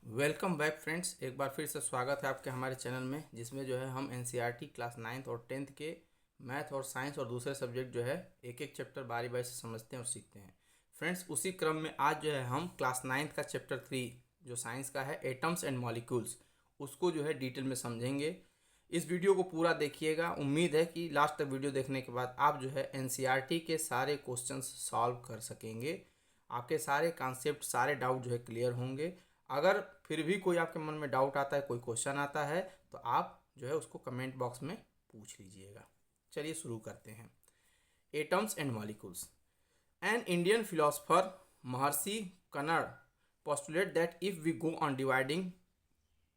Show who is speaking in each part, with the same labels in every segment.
Speaker 1: Welcome back friends. एक बार फिर से स्वागत है आपके हमारे चैनल में, जिसमें जो है हम एनसीईआरटी क्लास 9th और 10th के मैथ और साइंस और दूसरे सब्जेक्ट जो है एक एक चैप्टर बारी बारी से समझते हैं और सीखते हैं। फ्रेंड्स, उसी क्रम में आज जो है हम क्लास 9th का चैप्टर 3 जो साइंस का है, एटम्स एंड मॉलिक्यूल्स, उसको जो है डिटेल में समझेंगे। इस वीडियो को पूरा देखिएगा। उम्मीद है कि लास्ट तक वीडियो देखने के बाद आप जो है एनसीईआरटी के सारे क्वेश्चंस सॉल्व कर सकेंगे। आपके सारे कॉन्सेप्ट, सारे डाउट जो है क्लियर होंगे। अगर फिर भी कोई आपके मन में डाउट आता है, कोई क्वेश्चन आता है, तो आप जो है उसको कमेंट बॉक्स में पूछ लीजिएगा। चलिए शुरू करते हैं। Atoms and molecules. An Indian philosopher Maharshi Kannada postulate that if we go on dividing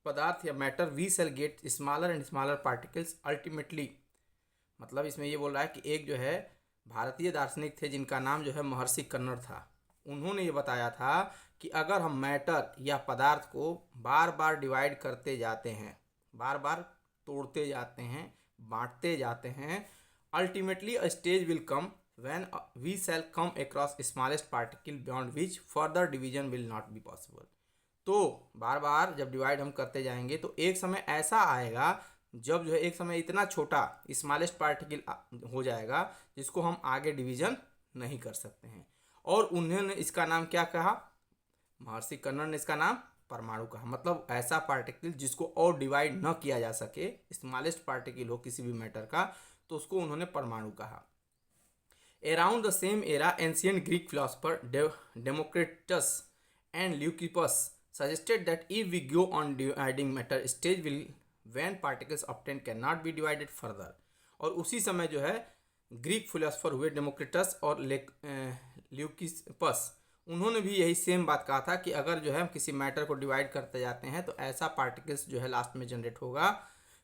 Speaker 1: पदार्थ या matter we shall get smaller and smaller particles ultimately। मतलब इसमें ये बोल रहा है कि एक जो है भारतीय दार्शनिक थे जिनका नाम जो है महर्षि कन्नड़ था। उन्होंने ये बताया था कि अगर हम मैटर या पदार्थ को बार बार डिवाइड करते जाते हैं, बार बार तोड़ते जाते हैं, बांटते जाते हैं, ultimately a stage will come when we shall come across smallest particle beyond which further division will not be possible. तो बार बार जब डिवाइड हम करते जाएंगे तो एक समय ऐसा आएगा जब जो है एक समय इतना छोटा स्मॉलेस्ट पार्टिकल हो जाएगा जिसको हम आगे डिवीजन नहीं कर सकते हैं। और उन्होंने इसका नाम क्या कहा? महर्षि कन्नड़ ने इसका नाम परमाणु कहा। मतलब ऐसा पार्टिकल जिसको और डिवाइड न किया जा सके, स्मॉलेस्ट पार्टिकल हो किसी भी मैटर का, तो उसको उन्होंने परमाणु कहा। Around the same era ancient Greek philosopher Democritus and Leucippus suggested that if we go on dividing matter, stage will when particles obtained cannot be divided further। और उसी समय जो है ग्रीक फिलोसफर हुए डेमोक्रिटस और ल्यूकिपस, उन्होंने भी यही सेम बात कहा था कि अगर जो है हम किसी मैटर को डिवाइड करते जाते हैं तो ऐसा पार्टिकल्स जो है लास्ट में जनरेट होगा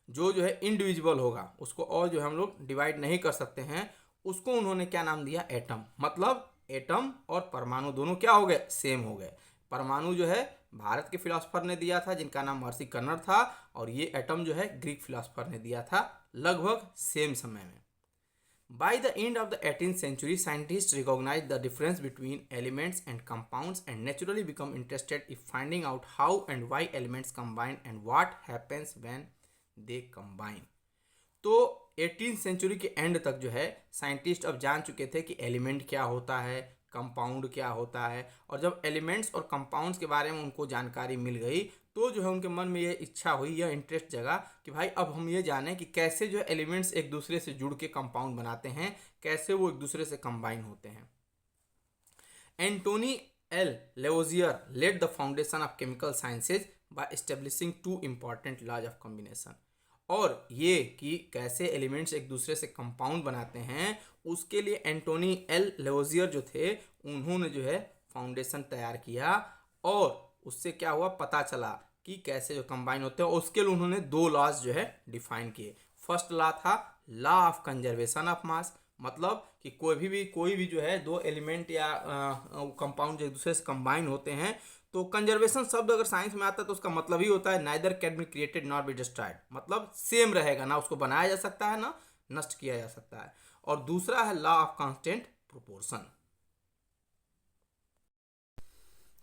Speaker 1: जो है इंडिविजुअल होगा, उसको और जो है हम लोग डिवाइड नहीं कर सकते हैं। उसको उन्होंने क्या नाम दिया? एटम। मतलब एटम और परमाणु दोनों क्या हो गए? सेम हो गए। परमाणु जो है भारत के फिलोसफर ने दिया था जिनका नाम महर्षि कन्नड़ था, और ये एटम जो है ग्रीक फिलोसफर ने दिया था लगभग सेम समय में। By the end of the 18th century, scientists recognized the difference between elements and compounds and naturally become interested in finding out how and why elements combine and what happens when they combine। तो 18th century के and तक जो है scientist अब जान चुके थे कि एलिमेंट क्या होता है, कंपाउंड क्या होता है। और जब एलिमेंट्स और कंपाउंड्स के बारे में उनको जानकारी मिल गई तो जो है उनके मन में ये इच्छा हुई, यह इंटरेस्ट जगा कि भाई अब हम ये जानें कि कैसे जो एलिमेंट्स एक दूसरे से जुड़ के कंपाउंड बनाते हैं, कैसे वो एक दूसरे से कंबाइन होते हैं। Antoine L Lavoisier laid the foundation of chemical sciences by establishing two important laws of combination. और ये कि कैसे एलिमेंट्स एक दूसरे से कंपाउंड बनाते हैं, उसके लिए एंटोनी एल लेवोजियर जो थे उन्होंने जो है फाउंडेशन तैयार किया। और उससे क्या हुआ, पता चला कि कैसे जो कंबाइन होते हैं। उसके लिए उन्होंने दो लॉज जो है डिफाइन किए। फर्स्ट लॉ था law of conservation of mass. मतलब कि कोई भी जो है दो एलिमेंट या कंपाउंड जो एक दूसरे से कंबाइन होते हैं, तो कंजर्वेशन शब्द अगर साइंस में आता है तो उसका मतलब ही होता है neither can be created not be destroyed. मतलब सेम रहेगा, ना उसको बनाया जा सकता है ना नष्ट किया जा सकता है। और दूसरा है लॉ ऑफ कांस्टेंट प्रोपोर्शन।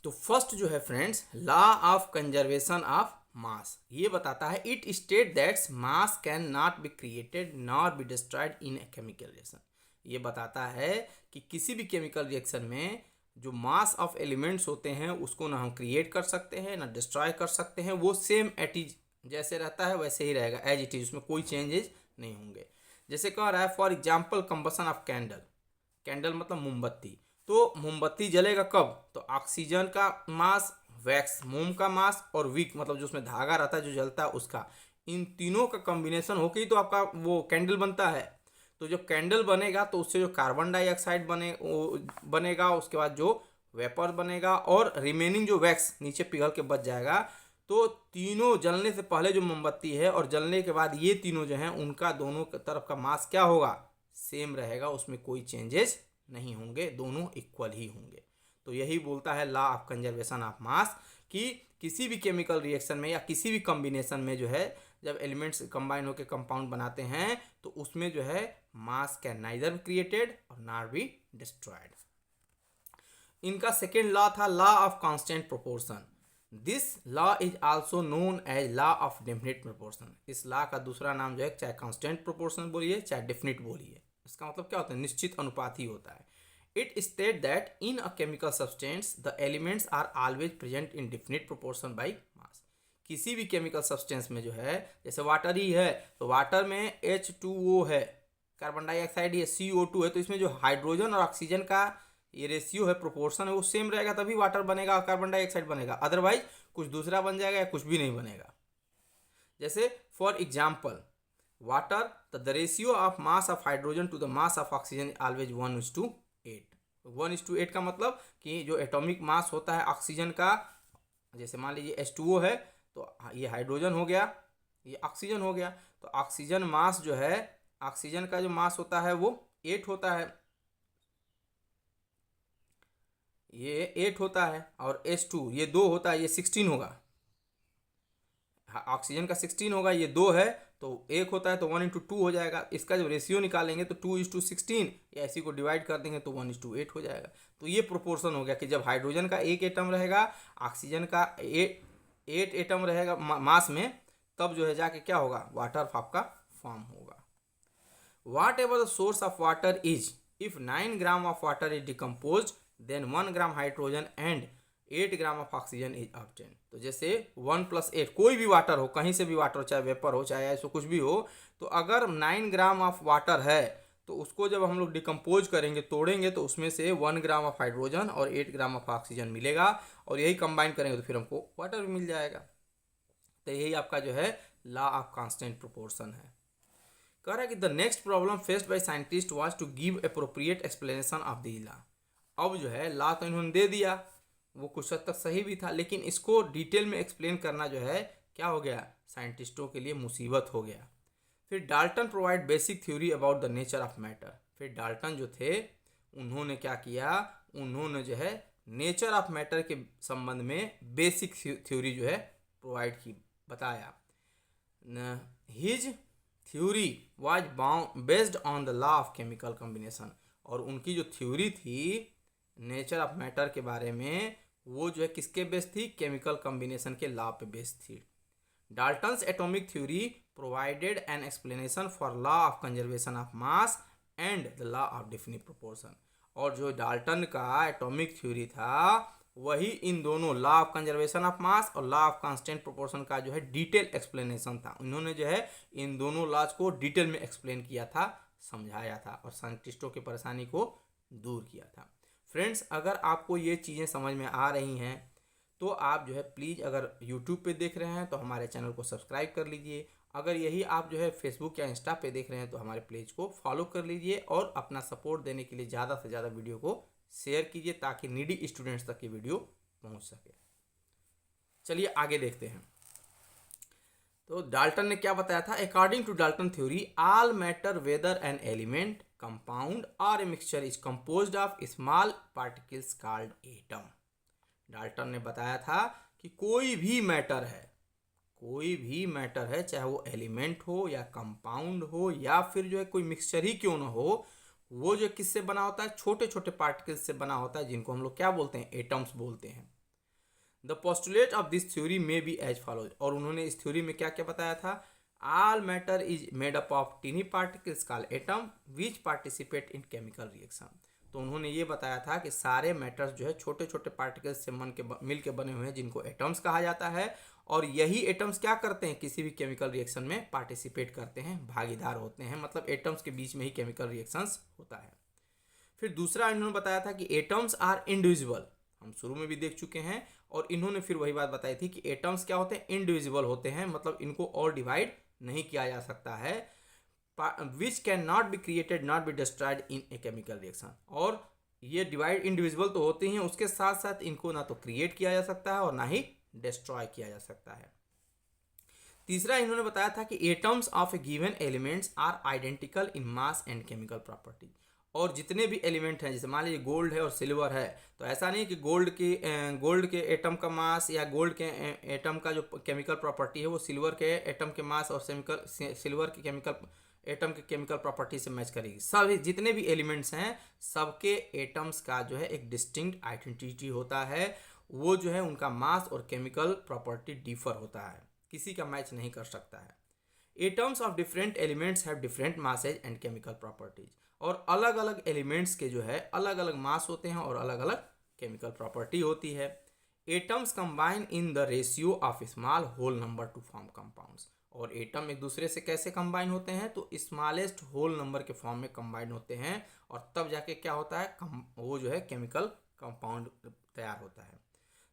Speaker 1: तो फर्स्ट जो है friends, law of conservation of mass, ये बताता है it state that's mass can not be created nor be destroyed in a chemical reaction. ये बताता है कि किसी भी केमिकल रिएक्शन में जो मास ऑफ एलिमेंट्स होते हैं उसको ना हम क्रिएट कर सकते हैं ना डिस्ट्रॉय कर सकते हैं। वो सेम एट इज जैसे रहता है वैसे ही रहेगा, एज इट इज, उसमें कोई चेंजेस नहीं होंगे। जैसे कह रहा है for example combustion of candle. Candle मतलब मोमबत्ती। तो मोमबत्ती जलेगा कब? तो ऑक्सीजन का मास, वैक्स मोम का मास, और विक मतलब जो उसमें धागा रहता है जो जलता है उसका, इन तीनों का कॉम्बिनेशन होकर ही तो आपका वो कैंडल बनता है। तो जब कैंडल बनेगा तो उससे जो कार्बन डाइऑक्साइड बनेगा, उसके बाद जो वेपर बनेगा और रिमेनिंग जो वैक्स नीचे पिघल के बच जाएगा। तो तीनों जलने से पहले जो मोमबत्ती है और जलने के बाद ये तीनों जो हैं उनका दोनों तरफ का मास क्या होगा? सेम रहेगा, उसमें कोई चेंजेस नहीं होंगे, दोनों इक्वल ही होंगे। तो यही बोलता है law of conservation of mass कि किसी भी केमिकल रिएक्शन में या किसी भी कॉम्बिनेशन में जो है जब एलिमेंट्स कंबाइन होकर कंपाउंड बनाते हैं तो उसमें जो है mass can neither be created और नॉट बी डिस्ट्रॉयड। इनका सेकेंड लॉ था law of constant proportion. This law is also known as law of definite proportion. इस लॉ का दूसरा नाम जो है, चाहे कांस्टेंट प्रोपोर्शन बोलिए चाहे डेफिनेट बोलिए, इसका मतलब क्या होता है, निश्चित अनुपात ही होता है। It state that in a chemical substance the elements are always present in definite proportion by mass. किसी भी केमिकल सब्सटेंस में जो है, जैसे वाटर ही है तो वाटर में H2O है, कार्बन डाइऑक्साइड ये CO2 है, तो इसमें जो हाइड्रोजन और ऑक्सीजन का ये रेशियो है, प्रोपोर्शन है, वो सेम रहेगा तभी वाटर बनेगा और कार्बन डाइऑक्साइड बनेगा, अदरवाइज कुछ दूसरा बन जाएगा या कुछ भी नहीं बनेगा। जैसे for example water, the ratio of mass of hydrogen to the mass of oxygen always 1:8। 1:8 का मतलब कि जो एटॉमिक मास होता है ऑक्सीजन का, जैसे मान लीजिए H2O है तो ये हाइड्रोजन हो गया, ये ऑक्सीजन हो गया, तो ऑक्सीजन मास जो है, ऑक्सीजन का जो मास होता है वो 8 होता है, ये 8 होता है, और H2 ये 2 होता है, ये 16 होगा। ऑक्सीजन का 16 होगा, ये 2 है तो 1 होता है, तो 1:2 हो जाएगा। इसका जब रेशियो निकालेंगे तो 2:16, या इसी को डिवाइड कर देंगे तो 1:8 हो जाएगा। तो ये प्रोपोर्शन हो गया कि जब हाइड्रोजन का 1 एटम रहेगा, ऑक्सीजन का 8 एटम रहेगा मास में, तब जो है जाके क्या होगा, वाटर आपका फॉर्म होगा। Whatever the source of water is, if 9 gram of water is decompose then 1 gram hydrogen and 8 gram of oxygen is obtain. तो जैसे 1+8 कोई भी वाटर हो, कहीं से भी वाटर हो, चाहे वेपर हो चाहे ऐसा कुछ भी हो, तो अगर 9 ग्राम ऑफ वाटर है तो उसको जब हम लोग डिकम्पोज करेंगे, तोड़ेंगे, तो उसमें से 1 ग्राम ऑफ हाइड्रोजन और 8 ग्राम ऑफ ऑक्सीजन मिलेगा, और यही कंबाइन करेंगे तो फिर हमको वाटर भी मिल जाएगा। तो यही आपका जो है लॉ ऑफ कांस्टेंट प्रोपोर्शन है। कह रहा है कि the next problem faced by scientist was to give appropriate explanation of the law. अब जो है लॉ तो इन्होंने दे दिया, वो कुछ हद तक सही भी था, लेकिन इसको डिटेल में एक्सप्लेन करना जो है क्या हो गया, साइंटिस्टों के लिए मुसीबत हो गया। फिर Dalton provide basic theory about the nature of matter. फिर डाल्टन जो थे उन्होंने क्या किया, उन्होंने जो है नेचर ऑफ मैटर के संबंध में बेसिक थ्योरी जो है प्रोवाइड की, बताया। His theory was based on the law of chemical combination. और उनकी जो थ्योरी थी नेचर ऑफ मैटर के बारे में, वो जो है किसके बेस्ड थी, केमिकल कॉम्बिनेशन के लॉ पे बेस्ड थी। Dalton's atomic theory provided an explanation for law of conservation of mass and the law of definite proportion. और जो डाल्टन का एटॉमिक थ्योरी था वही इन दोनों law of conservation of mass और लॉ ऑफ कांस्टेंट प्रोपोर्शन का जो है डिटेल एक्सप्लेनेशन था। उन्होंने जो है इन दोनों लॉज को डिटेल में एक्सप्लेन किया था, समझाया था, और साइंटिस्टों की परेशानी को दूर किया था। फ्रेंड्स, अगर आपको ये चीज़ें समझ में आ रही हैं तो आप जो है प्लीज़, अगर यूट्यूब पे देख रहे हैं तो हमारे चैनल को सब्सक्राइब कर लीजिए। अगर यही आप जो है फेसबुक या इंस्टा पे देख रहे हैं तो हमारे पेज को फॉलो कर लीजिए, और अपना सपोर्ट देने के लिए ज़्यादा से ज़्यादा वीडियो को शेयर कीजिए ताकि नीडी स्टूडेंट्स तक ये वीडियो पहुंच सके। चलिए आगे देखते हैं। तो डाल्टन ने क्या बताया था, according to Dalton theory all matter whether an element compound और a mixture is composed of small particles called atom. Dalton ने बताया था कि कोई भी मैटर है, चाहे वो एलिमेंट हो या कंपाउंड हो या फिर जो है कोई मिक्सचर ही क्यों ना हो, वो जो किससे बना होता है, छोटे छोटे पार्टिकल्स से बना होता है, जिनको हम लोग क्या बोलते हैं, एटम्स बोलते हैं। The postulate of this theory में बी एज फॉलोज। और उन्होंने इस थ्योरी में क्या क्या बताया था, all matter is made up of tiny particles called atom which participate in chemical reaction. तो उन्होंने ये बताया था कि सारे मैटर्स जो है छोटे छोटे पार्टिकल्स से मिल के बने हुए हैं, जिनको एटम्स कहा जाता है, और यही एटम्स क्या करते हैं, किसी भी केमिकल रिएक्शन में पार्टिसिपेट करते हैं, भागीदार होते हैं, मतलब एटम्स के बीच में ही केमिकल रिएक्शंस होता है। फिर दूसरा इन्होंने बताया था कि एटम्स आर इंडिविजुअल, हम शुरू में भी देख चुके हैं, और इन्होंने फिर वही बात बताई थी कि एटम्स क्या होते हैं, इंडिविजुअल होते हैं, मतलब इनको और डिवाइड नहीं किया जा सकता है, विच can not be created not be destroyed in a chemical reaction. और ये डिवाइड इंडिविजुअल तो होते हैं, उसके साथ साथ इनको ना तो क्रिएट किया जा सकता है और ना ही डिस्ट्रॉय किया जा सकता है। तीसरा इन्होंने बताया था कि atoms of a given elements are identical in mass and chemical property. और जितने भी एलिमेंट हैं, जैसे मान लीजिए गोल्ड है और सिल्वर है, तो ऐसा नहीं कि गोल्ड के एटम का मास या गोल्ड के एटम का जो केमिकल प्रॉपर्टी है वो सिल्वर के एटम के मास और सिल्वर के एटम के केमिकल प्रॉपर्टी से मैच करेगी। सब जितने भी एलिमेंट्स हैं सबके एटम्स का जो है एक डिस्टिंक्ट आइडेंटिटी होता है, वो जो है उनका मास और केमिकल प्रॉपर्टी डिफर होता है, किसी का मैच नहीं कर सकता है। Atoms of different elements have different masses and chemical properties, और अलग अलग एलिमेंट्स के जो है अलग अलग मास होते हैं और अलग अलग केमिकल प्रॉपर्टी होती है। Atoms combine in the ratio of small whole number to form compounds, और एटम एक दूसरे से कैसे कंबाइन होते हैं, तो स्मॉलेस्ट होल नंबर के फॉर्म में कंबाइन होते हैं, और तब जाके क्या होता है, वो जो है केमिकल कंपाउंड तैयार होता है।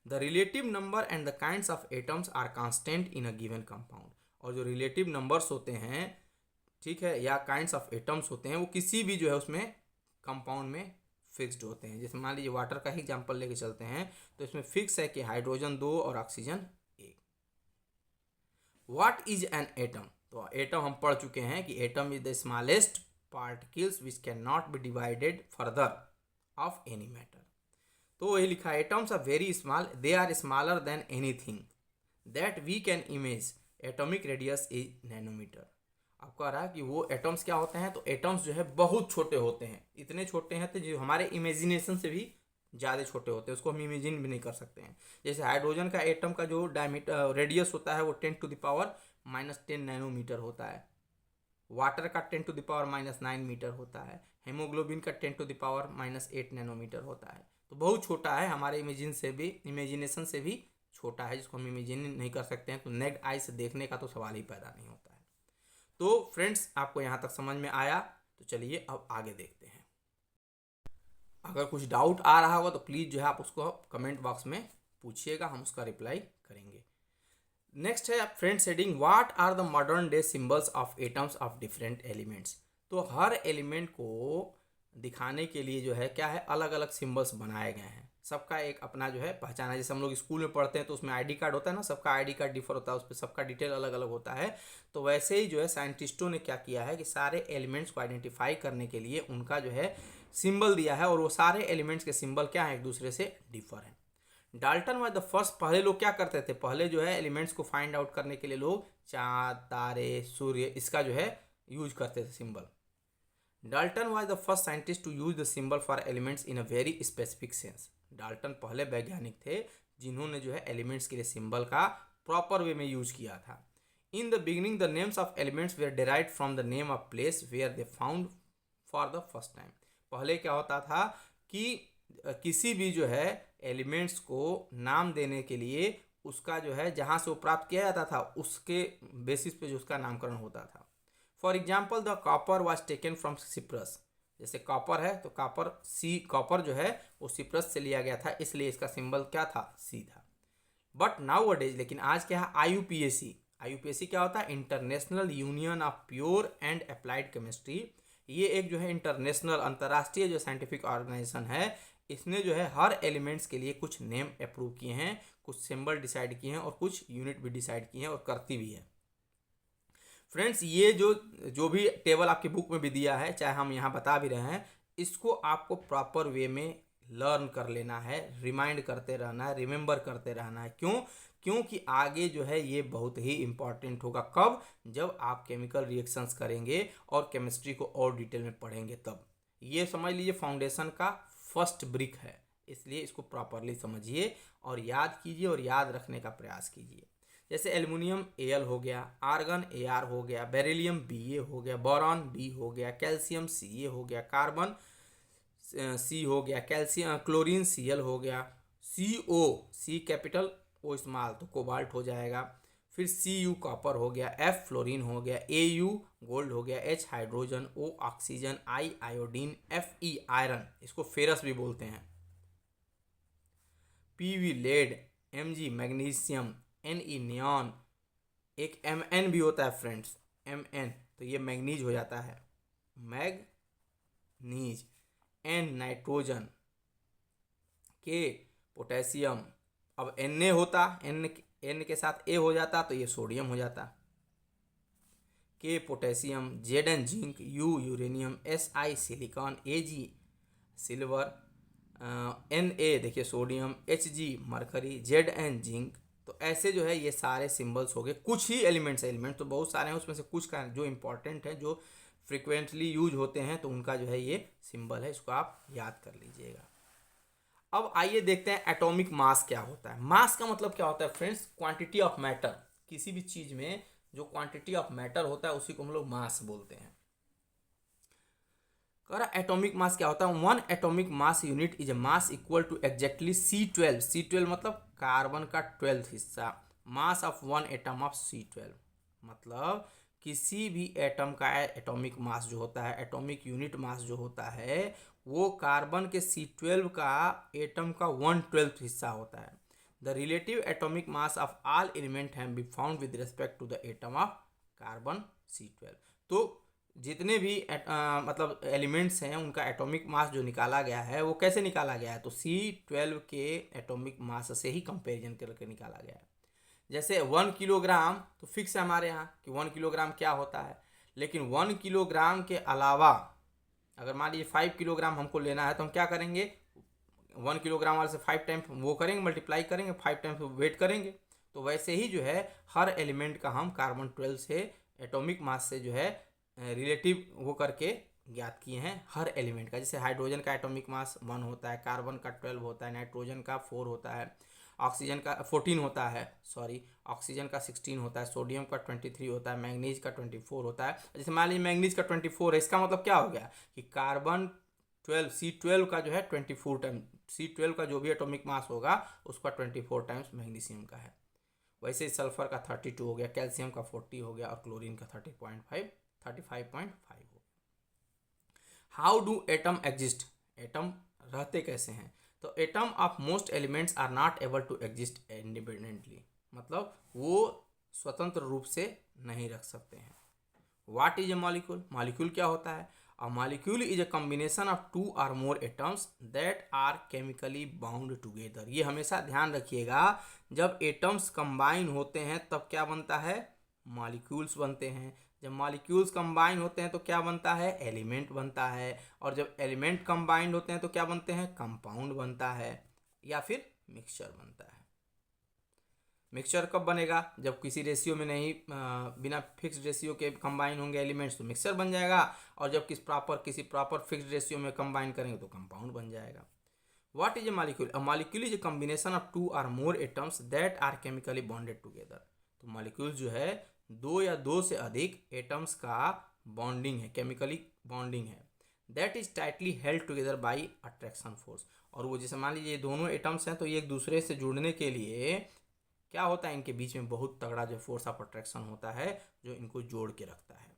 Speaker 1: The relative number and the kinds of atoms are constant in a given compound, और जो रिलेटिव नंबर्स होते हैं, ठीक है, या काइंड्स ऑफ एटम्स होते हैं, वो किसी भी जो है उसमें कंपाउंड में फिक्स्ड होते हैं। जैसे मान लीजिए वाटर का ही एग्जांपल लेके चलते हैं, तो इसमें फिक्स है कि हाइड्रोजन 2 और oxygen 1। What is an atom, तो एटम हम पढ़ चुके हैं कि atom is the smallest particles which can not be divided further of any matter. तो वही लिखा है, atoms are very small, they are smaller than anything that we can image, atomic radius is nanometer. आपको आ रहा है कि वो एटम्स क्या होते हैं, तो एटम्स जो है बहुत छोटे होते हैं, इतने छोटे हैं तो जो हमारे इमेजिनेशन से भी ज़्यादा छोटे होते हैं, उसको हम इमेजिन भी नहीं कर सकते हैं। जैसे हाइड्रोजन का एटम का जो डायमीटर रेडियस होता है वो 10⁻⁻10 नैनोमीटर होता है। वाटर का 10⁻⁻9 मीटर होता है। हेमोग्लोबिन का 10⁻⁻8 नैनोमीटर होता है। तो बहुत छोटा है, हमारे इमेजिनेशन से भी छोटा है, जिसको हम इमेजिन नहीं कर सकते हैं। तो नेक्ड आई से देखने का तो सवाल ही पैदा नहीं होता है। तो फ्रेंड्स, आपको यहाँ तक समझ में आया, तो चलिए अब आगे देखते हैं। अगर कुछ डाउट आ रहा होगा तो प्लीज़ जो है आप उसको कमेंट बॉक्स में पूछिएगा, हम उसका रिप्लाई करेंगे। नेक्स्ट है friends heading, what are the modern day symbols of atoms of different elements. तो हर एलिमेंट को दिखाने के लिए जो है क्या है, अलग अलग सिंबल्स बनाए गए हैं। सबका एक अपना जो है पहचान है। जैसे हम लोग स्कूल में पढ़ते हैं तो उसमें आईडी कार्ड होता है ना, सबका आईडी कार्ड डिफर होता है, उस पर सबका डिटेल अलग अलग होता है। तो वैसे ही जो है साइंटिस्टों ने क्या किया है कि सारे एलिमेंट्स को आइडेंटिफाई करने के लिए उनका जो है सिंबल दिया है, और वो सारे एलिमेंट्स के सिंबल क्या है, एक दूसरे से डिफर है। डाल्टन वाज द फर्स्ट, पहले लोग क्या करते थे, पहले जो है एलिमेंट्स को फाइंड आउट करने के लिए लोग चांद, तारे, सूर्य, इसका जो है यूज करते थे symbol. Dalton was the first scientist to use the symbol for elements in a very specific sense. Dalton पहले वैज्ञानिक थे जिन्होंने जो है एलिमेंट्स के लिए सिंबल का प्रॉपर वे में यूज किया था। In the beginning the names of elements were derived from the name of place where they found for the first time. पहले क्या होता था कि किसी भी जो है एलिमेंट्स को नाम देने के लिए उसका जो है जहाँ से वो प्राप्त किया जाता था उसके बेसिस पे जो उसका नामकरण होता था। For example the copper was taken from Cyprus. जैसे कॉपर है तो कॉपर जो है वो सिप्रस से लिया गया था, इसलिए इसका सिंबल क्या था, सी था। बट नाउ अडेज, लेकिन आज क्या है, IUPAC। IUPAC क्या होता है, international union of pure and applied chemistry. ये एक जो है इंटरनेशनल अंतर्राष्ट्रीय जो साइंटिफिक ऑर्गेनाइजेशन है, इसने जो है हर एलिमेंट्स के लिए कुछ नेम अप्रूव किए हैं, कुछ सिंबल डिसाइड किए हैं और कुछ यूनिट भी डिसाइड किए हैं और करती भी है। फ्रेंड्स, ये जो भी टेबल आपकी बुक में भी दिया है, चाहे हम यहाँ बता भी रहे हैं, इसको आपको प्रॉपर वे में लर्न कर लेना है, रिमाइंड करते रहना है, रिमेंबर करते रहना है। क्योंकि आगे जो है ये बहुत ही इंपॉर्टेंट होगा। कब, जब आप केमिकल रिएक्शंस करेंगे और केमिस्ट्री को और डिटेल में पढ़ेंगे तब। ये समझ लीजिए फाउंडेशन का फर्स्ट ब्रिक है, इसलिए इसको प्रॉपरली समझिए और याद कीजिए और याद रखने का प्रयास कीजिए। जैसे एल्युमिनियम Al हो गया, आर्गन Ar हो गया, बेरिलियम Ba हो गया, बोरॉन B हो गया, कैल्शियम Ca हो गया, कार्बन C हो गया, कैल्शियम क्लोरीन Cl हो गया, CO C capital O small तो कोबाल्ट हो जाएगा, फिर Cu कॉपर हो गया, F फ्लोरीन हो गया, Au गोल्ड हो गया, H hydrogen, O oxygen, I iodine, Fe iron, इसको फेरस भी बोलते हैं, Pv lead, Mg magnesium, Ne neon, एक Mn भी होता है फ्रेंड्स, Mn तो ये मैग्नीज हो जाता है, manganese, N nitrogen, K potassium, अब Na होता, N के साथ A हो जाता तो ये सोडियम हो जाता, K potassium, Zn zinc, U uranium, Si silicon, Ag silver, Na देखिए sodium, Hg mercury, Zn zinc. तो ऐसे जो है ये सारे सिंबल्स हो गए। कुछ ही एलिमेंट तो बहुत सारे हैं, उसमें से कुछ का जो इंपॉर्टेंट है, जो फ्रिक्वेंटली यूज होते हैं, तो उनका जो है ये सिंबल है, इसको आप याद कर लीजिएगा। अब आइए देखते हैं एटॉमिक मास क्या होता है। मास का मतलब क्या होता है फ्रेंड्स? Quantity of matter. किसी भी चीज में जो क्वांटिटी ऑफ मैटर होता है उसी को हम लोग मास बोलते हैं। कह रहा एटॉमिक मास क्या होता है? One atomic mass unit is a mass equal to exactly C12। C12 मतलब कार्बन का 12th हिस्सा। Mass of one atom of C12 मतलब किसी भी एटम का एटॉमिक मास जो होता है, एटॉमिक यूनिट मास जो होता है, वो कार्बन के C12 का एटम का 1/12 हिस्सा होता है। The relative atomic mass of all element have be found with respect to the atom of carbon C12। तो जितने भी मतलब एलिमेंट्स हैं उनका एटॉमिक मास जो निकाला गया है वो कैसे निकाला गया है? तो C12 के एटॉमिक मास से ही कंपैरिजन करके निकाला गया है। जैसे 1 किलोग्राम तो फिक्स है हमारे यहाँ कि 1 किलोग्राम क्या होता है, लेकिन 1 किलोग्राम के अलावा अगर मान लीजिए 5 किलोग्राम हमको लेना है तो हम क्या करेंगे? 1 किलोग्राम वाले से 5 टाइम्स वो करेंगे, मल्टीप्लाई करेंगे, 5 टाइम्स वेट करेंगे। तो वैसे ही जो है हर एलिमेंट का हम कार्बन 12 से एटॉमिक मास से जो है रिलेटिव वो करके ज्ञात किए हैं हर एलिमेंट का। जैसे हाइड्रोजन का एटॉमिक मास 1 होता है, कार्बन का 12 होता है, नाइट्रोजन का 4 होता है, ऑक्सीजन का 14 होता है, ऑक्सीजन का 16 होता है, सोडियम का 23 होता है, मैंगनीज का 24 होता है। जैसे मान लीजिए मैंगनीज का 24 है, इसका मतलब क्या हो गया कि कार्बन 12 C12 का जो है 24 टाइम, C12 का जो भी एटॉमिक मास होगा उसका 24 टाइम्स मैग्नीशियम का है। वैसे ही सल्फर का 32 हो गया, कैल्शियम का 40 हो गया और क्लोरीन का 35.5 हो गया। How do atom exist? Atom रहते कैसे हैं? तो atom of most elements are not able to exist independently, मतलब वो स्वतंत्र रूप से नहीं रख सकते हैं। What is a molecule? Molecule क्या होता है? A molecule is a combination of 2 और more atoms that are chemically bound together. ये हमेशा ध्यान रखिएगा, जब एटम्स कंबाइन होते हैं तब क्या बनता है? मॉलिक्यूल्स बनते हैं। जब मॉलिक्यूल्स कंबाइन होते हैं तो क्या बनता है? एलिमेंट बनता है। और जब एलिमेंट कंबाइंड होते हैं तो क्या बनते हैं? कंपाउंड बनता है या फिर मिक्सचर बनता है। मिक्सचर कब बनेगा? जब किसी रेशियो में नहीं, बिना फिक्स्ड रेशियो के कंबाइन होंगे एलिमेंट्स तो मिक्सचर बन जाएगा, और जब किसी प्रॉपर फिक्स्ड रेशियो में कंबाइन करेंगे तो कंपाउंड बन जाएगा। What is a molecule? A molecule is a combination of 2 और more atoms that are chemically bonded together. तो मॉलिक्यूल जो है 2 या 2 से अधिक एटम्स का बॉन्डिंग है, केमिकली बॉन्डिंग है। That is tightly held together by attraction force. और वो जैसे मान लीजिए दोनों एटम्स हैं तो ये एक दूसरे से जुड़ने के लिए क्या होता है? इनके बीच में बहुत तगड़ा जो फोर्स ऑफ अट्रैक्शन होता है जो इनको जोड़ के रखता है।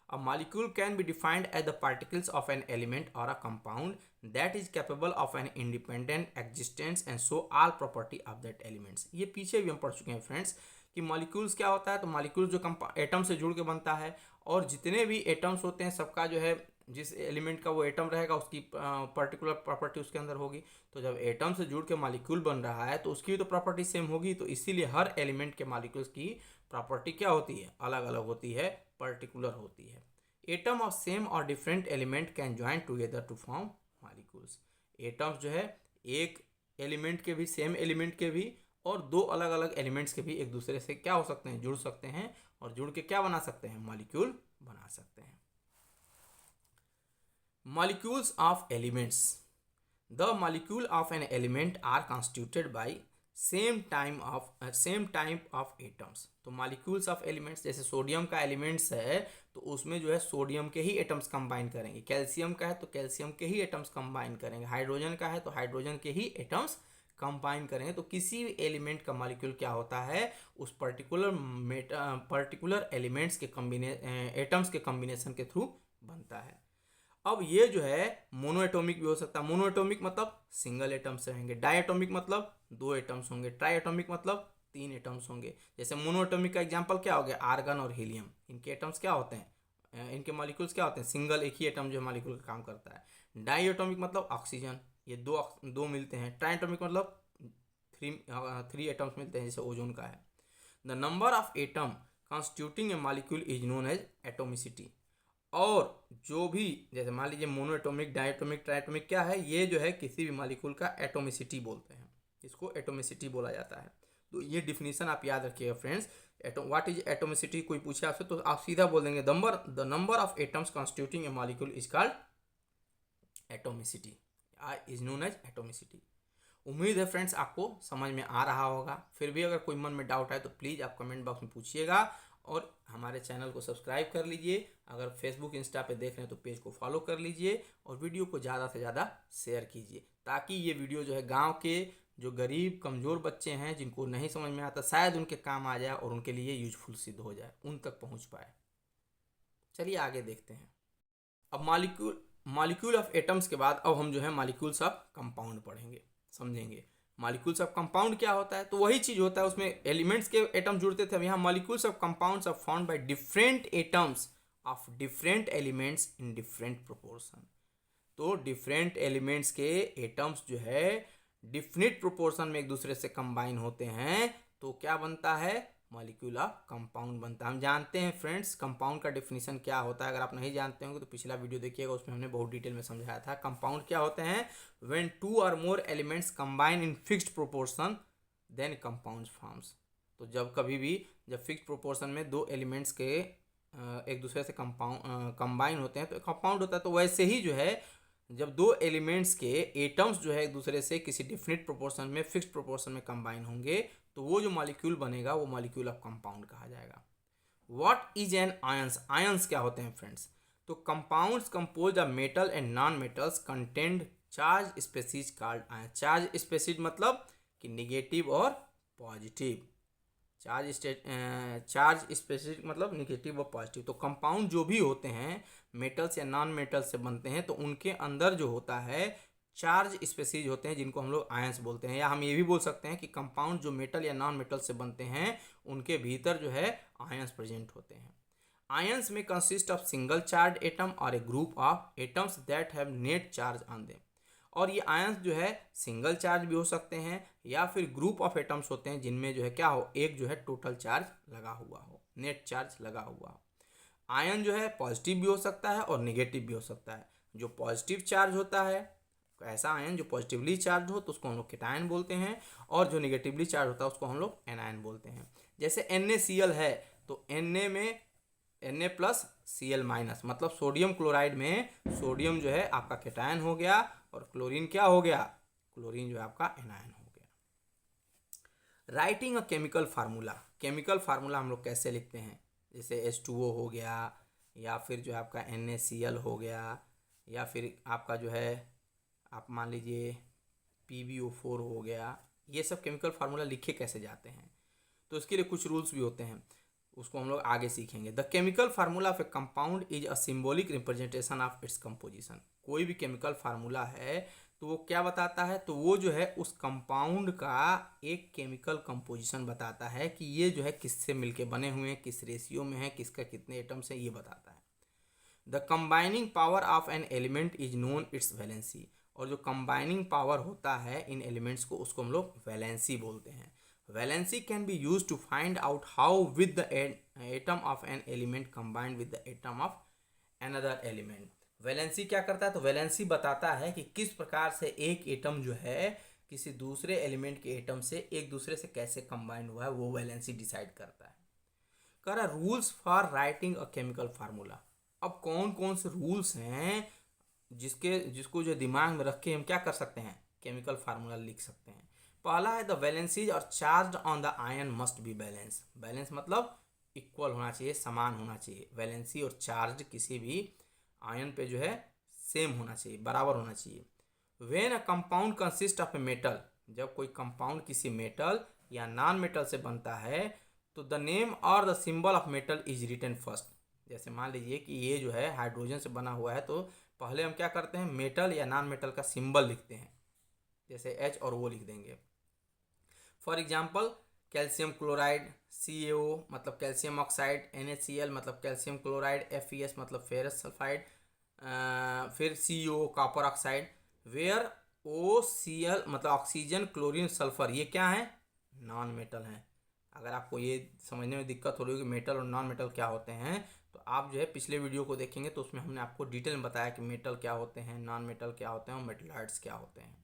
Speaker 1: A molecule can be defined as the particles of an element और a compound that is capable of an independent existence and show all property of that elements. ये पीछे भी हम पढ़ चुके हैं फ्रेंड्स कि मॉलिक्यूल्स क्या होता है। तो मॉलिक्यूल जो एटम से जुड़ के बनता है, और जितने भी एटम्स होते हैं सबका जो है जिस एलिमेंट का वो एटम रहेगा उसकी पर्टिकुलर प्रॉपर्टी उसके अंदर होगी। तो जब एटम से जुड़ के मॉलिक्यूल बन रहा है तो उसकी भी तो प्रॉपर्टी सेम होगी। तो इसीलिए हर एलिमेंट के मॉलिक्यूल्स की प्रॉपर्टी क्या होती है? अलग अलग होती है, पर्टिकुलर होती है। एटम ऑफ सेम और different element can join together to form molecules. Atoms जो है एक एलिमेंट के भी, सेम एलिमेंट के भी, और 2 अलग अलग एलिमेंट्स के भी एक दूसरे से क्या हो सकते हैं? जुड़ सकते हैं, और जुड़ के क्या बना सकते हैं? मॉलिक्यूल बना सकते हैं। Molecules of elements. The molecule of an element are constituted by same type of atoms. तो molecules of elements, जैसे सोडियम का एलिमेंट्स है तो उसमें जो है सोडियम के ही एटम्स कंबाइन करेंगे, कैल्शियम का है तो कैल्शियम के ही एटम्स कंबाइन करेंगे, हाइड्रोजन का है तो हाइड्रोजन के ही एटम्स कंबाइन करेंगे। तो किसी भी एलिमेंट का मॉलिक्यूल क्या होता है? उस पर्टिकुलर एलिमेंट्स के एटम्स के कॉम्बिनेशन के थ्रू बनता है। अब ये जो है मोनोएटॉमिक भी हो सकता है। मोनोएटॉमिक मतलब सिंगल एटम्स रहेंगे, डायएटॉमिक मतलब 2 एटम्स होंगे, ट्राइएटॉमिक मतलब 3 एटम्स होंगे। जैसे मोनोएटॉमिक का एग्जांपल क्या हो गया? आर्गन और हीलियम। इनके एटम्स क्या होते हैं? इनके मॉलिक्यूल्स क्या होते हैं? सिंगल, एक ही एटम जो मॉलिक्यूल का काम करता है। डायएटॉमिक मतलब ऑक्सीजन, ये दो मिलते हैं। ट्राइएटॉमिक मतलब 3 एटम्स मिलते हैं, जैसे ओजोन का है। The number of atom constituting a molecule is known as atomicity. और जो भी, जैसे मान लीजिए मोनोएटॉमिक, डायएटॉमिक, ट्राइएटॉमिक क्या है? ये जो है किसी भी मॉलिक्यूल का एटोमिसिटी बोलते हैं, इसको एटोमिसिटी बोला जाता है। तो ये डिफिनीशन आप याद रखिएगा फ्रेंड्स। व्हाट इज एटोमिसिटी कोई पूछे आपसे तो आप सीधा बोल देंगे the number of atoms constituting a molecule is called atomicity, is known as atomicity. उम्मीद है फ्रेंड्स आपको समझ में आ रहा होगा। फिर भी अगर कोई मन में डाउट है तो प्लीज़ आप कमेंट बॉक्स में पूछिएगा और हमारे चैनल को सब्सक्राइब कर लीजिए। अगर फेसबुक इंस्टा पे देख रहे हैं तो पेज को फॉलो कर लीजिए और वीडियो को ज़्यादा से ज़्यादा शेयर कीजिए, ताकि ये वीडियो जो है गाँव के जो गरीब कमज़ोर बच्चे हैं जिनको नहीं समझ में आता, शायद उनके काम आ जाए और उनके लिए यूजफुल सिद्ध हो जाए, उन तक पहुँच पाए। चलिए आगे देखते हैं। अब मॉलिक्यूल ऑफ एटम्स के बाद अब हम जो है मॉलिक्यूल्स ऑफ कंपाउंड पढ़ेंगे, समझेंगे। मॉलिक्यूल्स ऑफ कंपाउंड क्या होता है, तो वही चीज़ होता है, उसमें एलिमेंट्स के एटम जुड़ते थे। अब यहाँ molecules of compounds are found by different atoms of different elements in different proportion. तो डिफरेंट एलिमेंट्स के एटम्स जो है डिफिनिट प्रोपोर्शन में एक दूसरे से कंबाइन होते हैं, तो क्या बनता है, मॉलिक्यूल ऑफ कंपाउंड बनता है। हम जानते हैं फ्रेंड्स कंपाउंड का डेफिनेशन क्या होता है। अगर आप नहीं जानते होंगे तो पिछला वीडियो देखिएगा, उसमें हमने बहुत डिटेल में समझाया था। कंपाउंड क्या होते हैं, व्हेन 2 और more elements combine in fixed proportion then compound forms. तो जब कभी भी जब फिक्स्ड प्रोपोर्शन में 2 एलिमेंट्स के एक दूसरे से कंबाइन होते हैं तो कंपाउंड होता है। तो वैसे ही जो है जब 2 एलिमेंट्स के एटम्स जो है एक दूसरे से किसी डिफिनिट प्रोपोर्शन में फिक्स्ड प्रोपोर्शन में कंबाइन होंगे तो वो जो मॉलिक्यूल बनेगा वो मॉलिक्यूल ऑफ कंपाउंड कहा जाएगा। What is N ions, ions क्या होते हैं फ्रेंड्स, तो compounds compose of metal and non metals contained charge species called ions. Charge species मतलब कि निगेटिव और पॉजिटिव। चार्ज स्पेसिफिक मतलब निगेटिव और पॉजिटिव। तो कंपाउंड जो भी होते हैं मेटल्स या नॉन मेटल्स से बनते हैं तो उनके अंदर जो होता है चार्ज स्पेसीज होते हैं जिनको हम लोग आयंस बोलते हैं। या हम ये भी बोल सकते हैं कि कंपाउंड जो मेटल या नॉन मेटल से बनते हैं उनके भीतर जो है आयंस प्रेजेंट होते हैं। आयंस में consist of single charge atom और a group of atoms that have net charge on them. और ये आयंस जो है सिंगल चार्ज भी हो सकते हैं या फिर ग्रुप ऑफ एटम्स होते हैं जिनमें जो है क्या हो, एक जो है टोटल चार्ज लगा हुआ हो, नेट चार्ज लगा हुआ हो। आयन जो है पॉजिटिव भी हो सकता है और निगेटिव भी हो सकता है। जो पॉजिटिव चार्ज होता है, ऐसा आयन जो पॉजिटिवली चार्ज हो तो उसको हम लोग केटायन बोलते हैं, और जो निगेटिवली चार्ज होता है उसको हम लोग एनायन बोलते हैं। जैसे NaCl है तो Na में Na प्लस Cl माइनस, मतलब सोडियम क्लोराइड में सोडियम जो है आपका केटायन हो गया और क्लोरीन क्या हो गया, क्लोरीन जो है आपका एनायन हो गया। Writing a chemical formula, chemical formula हम लोग कैसे लिखते हैं, जैसे H2O हो गया या फिर जो है आपका NaCl हो गया या फिर आपका जो है आप मान लीजिए PbO4 हो गया। ये सब केमिकल फार्मूला लिखे कैसे जाते हैं, तो इसके लिए कुछ रूल्स भी होते हैं, उसको हम लोग आगे सीखेंगे। The chemical formula of A compound is a symbolic representation of its composition. कोई भी केमिकल फार्मूला है तो वो क्या बताता है, तो वो जो है उस कंपाउंड का एक केमिकल कंपोजिशन बताता है कि ये जो है किससे मिलके बने हुए हैं, किस रेशियो में है, किसका कितने एटम्स है, ये बताता है। The combining power of an element is known it's valency. और जो कंबाइनिंग पावर होता है इन एलिमेंट्स को उसको हम लोग वैलेंसी बोलते हैं। Valency can be use to find out how with the atom of an element combined with the atom of another element. Valency क्या करता है, तो वैलेंसी बताता है कि किस प्रकार से एक एटम जो है किसी दूसरे एलिमेंट के एटम से एक दूसरे से कैसे कंबाइंड हुआ है, वो वैलेंसी डिसाइड करता है। कह रहा rules for writing a chemical formula. अब कौन कौन से रूल्स हैं जिसको जो दिमाग में रख के हम क्या कर सकते हैं, केमिकल फार्मूला लिख सकते हैं। पहला है द वैलेंसीज और charge on the ion must be balance. Balance मतलब इक्वल होना चाहिए, समान होना चाहिए। वैलेंसी और चार्ज किसी भी आयन पे जो है सेम होना चाहिए, बराबर होना चाहिए। When a compound consist of a metal, जब कोई कंपाउंड किसी मेटल या नॉन मेटल से बनता है तो द नेम और the symbol of metal is written first. जैसे मान लीजिए कि ये जो है हाइड्रोजन से बना हुआ है तो पहले हम क्या करते हैं, मेटल या नॉन मेटल का सिंबल लिखते हैं, जैसे H और O लिख देंगे। For example calcium chloride CaO मतलब कैल्शियम ऑक्साइड, NaCl मतलब कैल्शियम क्लोराइड, FeS मतलब फेरस सल्फाइड, फिर CO copper oxide. Where OCl मतलब ऑक्सीजन क्लोरीन सल्फर, ये क्या है, नॉन मेटल हैं। अगर आपको ये समझने में दिक्कत हो रही है कि मेटल और नॉन मेटल क्या होते हैं तो आप जो है पिछले वीडियो को देखेंगे तो उसमें हमने आपको डिटेल में बताया कि मेटल क्या होते हैं, नॉन मेटल क्या होते हैं और मेटलाइट्स क्या होते हैं।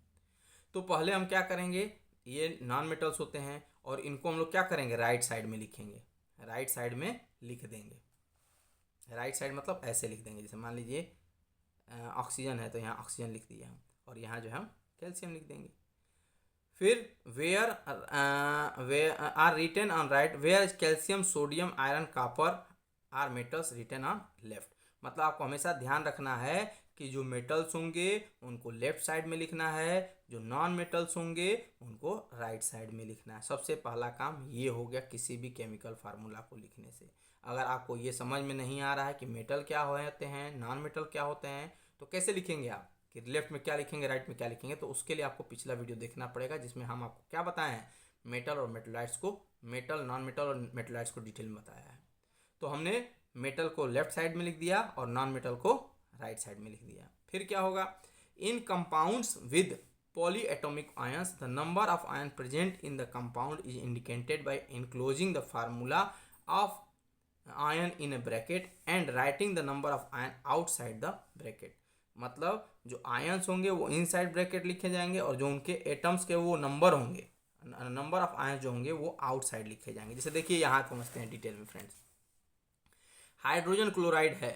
Speaker 1: तो पहले हम क्या करेंगे, ये नॉन मेटल्स होते हैं और इनको हम लोग क्या करेंगे, राइट साइड में लिखेंगे, राइट साइड में लिख देंगे। राइट साइड मतलब ऐसे लिख देंगे, जैसे मान लीजिए ऑक्सीजन है तो यहाँ ऑक्सीजन लिख दिया हम और यहाँ जो है हम कैल्शियम लिख देंगे। फिर where are written on right, where calcium sodium iron copper are metals written on left. मतलब आपको हमेशा ध्यान रखना है कि जो मेटल्स होंगे उनको लेफ्ट साइड में लिखना है, जो नॉन मेटल्स होंगे उनको राइट साइड में लिखना है। सबसे पहला काम ये हो गया किसी भी केमिकल फार्मूला को लिखने से। अगर आपको ये समझ में नहीं आ रहा है कि मेटल क्या होते हैं, नॉन मेटल क्या होते हैं, तो कैसे लिखेंगे आप कि लेफ्ट में क्या लिखेंगे, राइट में क्या लिखेंगे, तो उसके लिए आपको पिछला वीडियो देखना पड़ेगा जिसमें हम आपको क्या बताए हैं, मेटल और मेटलाइट्स को, मेटल नॉन मेटल और मेटलाइट्स को डिटेल में बताया है। तो हमने मेटल को लेफ्ट साइड में लिख दिया और नॉन मेटल को राइट साइड में लिख दिया। फिर क्या होगा, in compounds with polyaatomic ions the number of ions present in the compound is indicated by enclosing the formula of ion in a bracket and writing the number of ion outside the bracket। मतलब जो ions होंगे वो inside bracket लिखे जाएंगे और जो उनके atoms के वो नंबर होंगे, नंबर ऑफ आयंस जो होंगे वो आउटसाइड लिखे जाएंगे। जैसे देखिए यहाँ समझते हैं डिटेल में फ्रेंड्स। हाइड्रोजन क्लोराइड है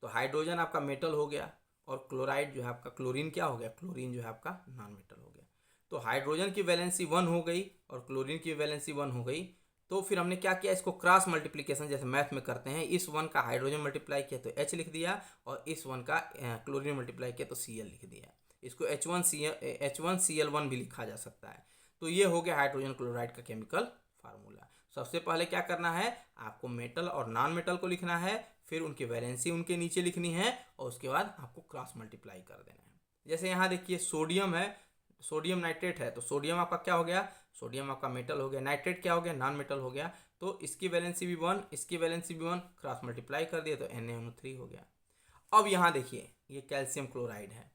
Speaker 1: तो हाइड्रोजन आपका मेटल हो गया और क्लोराइड जो है आपका, क्लोरीन क्या हो गया, क्लोरीन जो है आपका नॉन मेटल हो गया। तो हाइड्रोजन की वैलेंसी 1 हो गई और क्लोरीन की वैलेंसी 1 हो गई। तो फिर हमने क्या किया, इसको क्रॉस मल्टीप्लिकेशन जैसे मैथ में करते हैं, इस 1 का हाइड्रोजन मल्टीप्लाई किया तो H लिख दिया और इस 1 का क्लोरीन मल्टीप्लाई किया तो Cl लिख दिया। इसको H1Cl1 भी लिखा जा सकता है। तो ये हो गया हाइड्रोजन क्लोराइड का केमिकल फार्मूला। सबसे पहले क्या करना है, आपको मेटल और नॉन मेटल को लिखना है, फिर उनकी वैलेंसी उनके नीचे लिखनी है और उसके बाद आपको क्रॉस मल्टीप्लाई कर देना है। जैसे यहाँ देखिए सोडियम है, सोडियम नाइट्रेट है तो सोडियम आपका क्या हो गया, सोडियम आपका मेटल हो गया, नाइट्रेट क्या हो गया, नॉन मेटल हो गया। तो इसकी वैलेंसी भी 1, इसकी वैलेंसी भी 1, क्रॉस मल्टीप्लाई कर दिए तो Na3 हो गया। अब यहाँ देखिए ये कैल्शियम क्लोराइड है,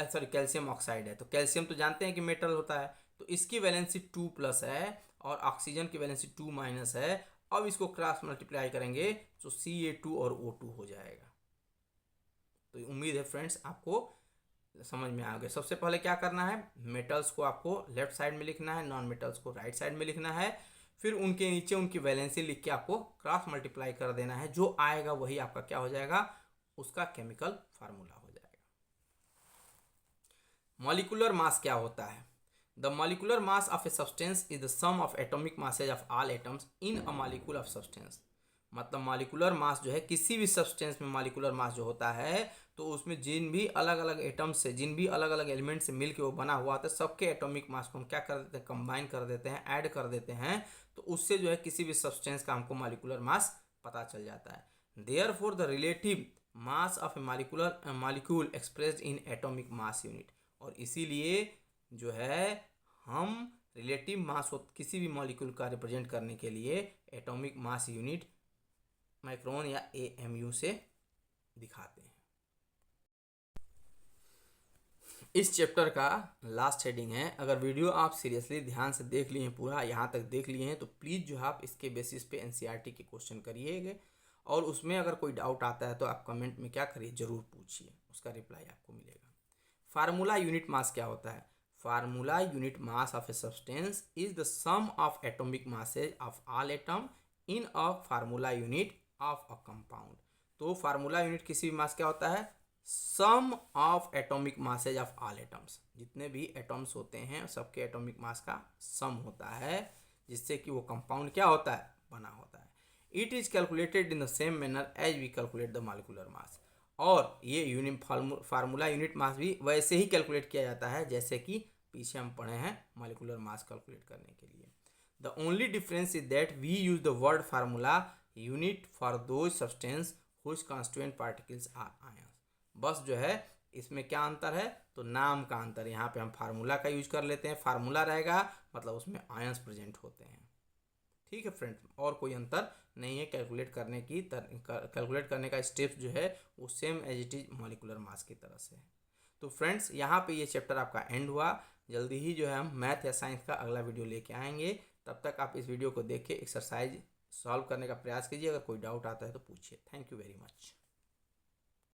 Speaker 1: सॉरी कैल्शियम ऑक्साइड है। तो कैल्शियम तो जानते हैं कि मेटल होता है, तो इसकी वैलेंसी 2+ है और ऑक्सीजन की वैलेंसी 2- है। अब इसको क्रॉस मल्टीप्लाई करेंगे तो Ca2 और O2 हो जाएगा। तो उम्मीद है फ्रेंड्स आपको समझ में आ गया। सबसे पहले क्या करना है, मेटल्स को आपको लेफ्ट साइड में लिखना है, नॉन मेटल्स को राइट साइड में लिखना है, फिर उनके नीचे उनकी वैलेंसी लिख के आपको क्रॉस मल्टीप्लाई कर देना है। जो आएगा वही आपका क्या हो जाएगा, उसका केमिकल फार्मूला हो जाएगा। मॉलिक्यूलर मास क्या होता है, the molecular mass of a substance is the sum of atomic masses of all atoms in a molecule of substance. मतलब मॉलिक्यूलर मास जो है किसी भी सब्सटेंस में, मॉलिक्यूलर मास जो होता है तो उसमें जिन भी अलग अलग एटम्स से, जिन भी अलग अलग एलिमेंट से मिलकर वो बना हुआ था, सबके एटॉमिक मास को हम क्या कर देते हैं, कंबाइन कर देते हैं, ऐड कर देते हैं। तो उससे जो है किसी भी सब्सटेंस का हमको मॉलिक्यूलर मास पता चल जाता है। Therefore the relative mass of A molecule expressed in atomic mass unit. और इसीलिए जो है हम रिलेटिव मास किसी भी मॉलिक्यूल का रिप्रेजेंट करने के लिए एटॉमिक मास यूनिट माइक्रोन या AMU से दिखाते हैं। इस चैप्टर का लास्ट हेडिंग है। अगर वीडियो आप सीरियसली ध्यान से देख लिए हैं, पूरा यहाँ तक देख लिए हैं, तो प्लीज़ जो है आप इसके बेसिस पे NCERT के क्वेश्चन करिएगा और उसमें अगर कोई डाउट आता है तो आप कमेंट में क्या करिए, ज़रूर पूछिए, उसका रिप्लाई आपको मिलेगा। फार्मूला यूनिट मास क्या होता है, formula unit mass of a substance is the sum of atomic masses of all atom in a formula unit of a compound. तो फार्मूला यूनिट किसी भी मास क्या होता है, sum of atomic masses of all atoms. जितने भी atoms होते हैं सबके एटॉमिक मास का सम होता है, जिससे कि वो कंपाउंड क्या होता है, बना होता है। It is calculated in the same manner as we calculate the molecular mass. और ये फार्मूला यूनिट मास भी वैसे ही कैलकुलेट किया जाता है जैसे कि पीछे हम पढ़े हैं मॉलिक्यूलर मास कैलकुलेट करने के लिए। The only difference is that we use the word formula unit for those substance whose constituent particles are ions. बस जो है इसमें क्या अंतर है, तो नाम का अंतर। यहाँ पे हम फार्मूला का यूज कर लेते हैं, फार्मूला रहेगा मतलब उसमें आयंस प्रेजेंट होते हैं। ठीक है फ्रेंड्स, और कोई अंतर नहीं है। कैलकुलेट करने का स्टेप्स जो है वो same as it is molecular mass की तरह से है। तो फ्रेंड्स यहाँ पे ये चैप्टर आपका एंड हुआ। जल्दी ही जो है हम मैथ या साइंस का अगला वीडियो लेके आएंगे। तब तक आप इस वीडियो को देख के एक्सरसाइज सॉल्व करने का प्रयास कीजिए। अगर कोई डाउट आता है तो पूछिए। Thank you very much.